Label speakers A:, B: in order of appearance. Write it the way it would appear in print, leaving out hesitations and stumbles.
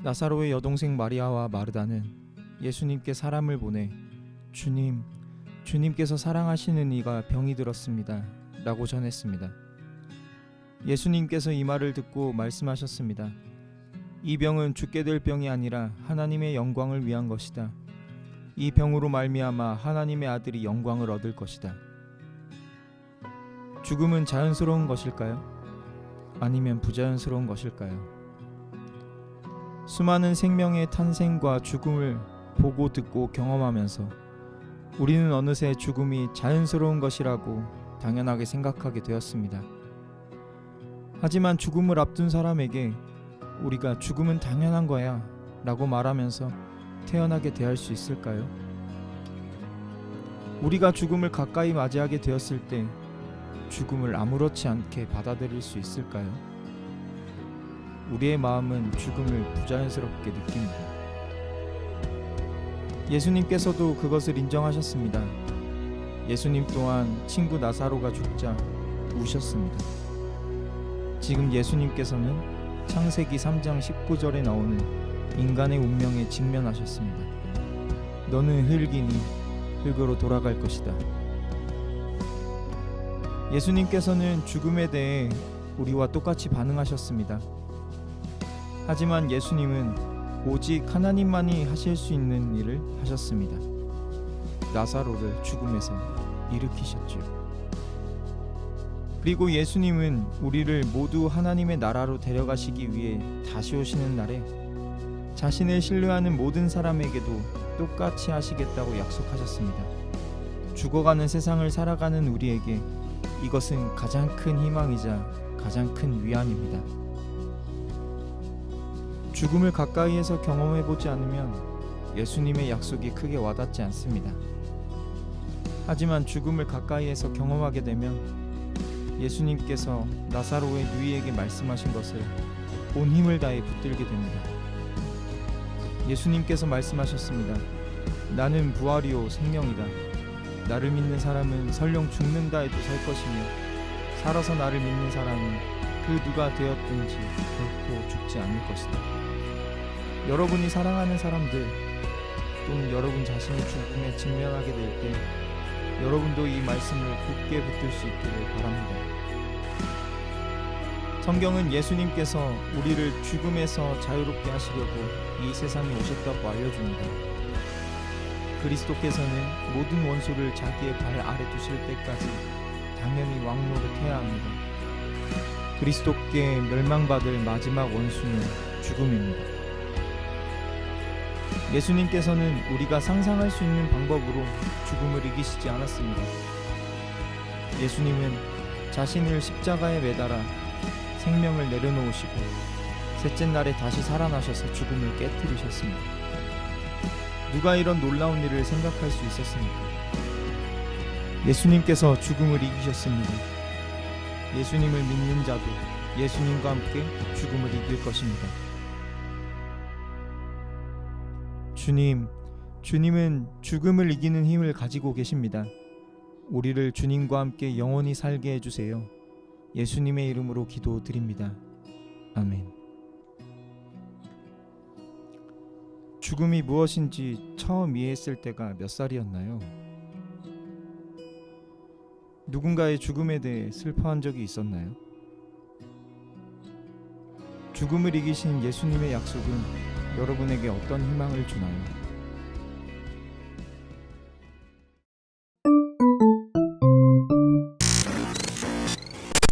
A: 나사로의 여동생 마리아와 마르다는 예수님께 사람을 보내 주님께서 사랑하시는 이가 병이 들었습니다 라고 전했습니다. 예수님께서 이 말을 듣고 말씀하셨습니다. 이 병은 죽게 될 병이 아니라 하나님의 영광을 위한 것이다. 이 병으로 말미암아 하나님의 아들이 영광을 얻을 것이다. 죽음은 자연스러운 것일까요? 아니면 부자연스러운 것일까요? 수많은 생명의 탄생과 죽음을 보고 듣고 경험하면서 우리는 어느새 죽음이 자연스러운 것이라고 당연하게 생각하게 되었습니다. 하지만 죽음을 앞둔 사람에게 우리가 죽음은 당연한 거야 라고 말하면서 태연하게 대할 수 있을까요? 우리가 죽음을 가까이 맞이하게 되었을 때 죽음을 아무렇지 않게 받아들일 수 있을까요? 우리의 마음은 죽음을 부자연스럽게 느낍니다. 예수님께서도 그것을 인정하셨습니다. 예수님 또한 친구 나사로가 죽자 우셨습니다. 지금 예수님께서는 창세기 3장 19절에 나오는 인간의 운명에 직면하셨습니다. 너는 흙이니 흙으로 돌아갈 것이다. 예수님께서는 죽음에 대해 우리와 똑같이 반응하셨습니다. 하지만 예수님은 오직 하나님만이 하실 수 있는 일을 하셨습니다. 나사로를 죽음에서 일으키셨지요. 그리고 예수님은 우리를 모두 하나님의 나라로 데려가시기 위해 다시 오시는 날에 자신을 신뢰하는 모든 사람에게도 똑같이 하시겠다고 약속하셨습니다. 죽어가는 세상을 살아가는 우리에게 이것은 가장 큰 희망이자 가장 큰 위안입니다. 죽음을 가까이에서 경험해보지 않으면 예수님의 약속이 크게 와닿지 않습니다. 하지만 죽음을 가까이에서 경험하게 되면 예수님께서 나사로의 누이에게 말씀하신 것을 온 힘을 다해 붙들게 됩니다. 예수님께서 말씀하셨습니다. 나는 부활이요 생명이다. 나를 믿는 사람은 설령 죽는다 해도 살 것이며 살아서 나를 믿는 사람은 그 누가 되었든지 결코 죽지 않을 것이다. 여러분이 사랑하는 사람들 또는 여러분 자신이 죽음에 직면하게 될 때 여러분도 이 말씀을 굳게 붙들 수 있기를 바랍니다. 성경은 예수님께서 우리를 죽음에서 자유롭게 하시려고 이 세상에 오셨다고 알려줍니다. 그리스도께서는 모든 원수를 자기의 발 아래 두실 때까지 당연히 왕노릇해야 합니다. 그리스도께 멸망받을 마지막 원수는 죽음입니다. 예수님께서는 우리가 상상할 수 있는 방법으로 죽음을 이기시지 않았습니다. 예수님은 자신을 십자가에 매달아 생명을 내려놓으시고 셋째 날에 다시 살아나셔서 죽음을 깨뜨리셨습니다. 누가 이런 놀라운 일을 생각할 수 있었습니까? 예수님께서 죽음을 이기셨습니다. 예수님을 믿는 자도 예수님과 함께 죽음을 이길 것입니다. 주님은 죽음을 이기는 힘을 가지고 계십니다. 우리를 주님과 함께 영원히 살게 해주세요. 예수님의 이름으로 기도드립니다. 아멘. 죽음이 무엇인지 처음 이해했을 때가 몇 살이었나요? 누군가의 죽음에 대해 슬퍼한 적이 있었나요? 죽음을 이기신 예수님의 약속은 여러분에게 어떤 희망을 주나요?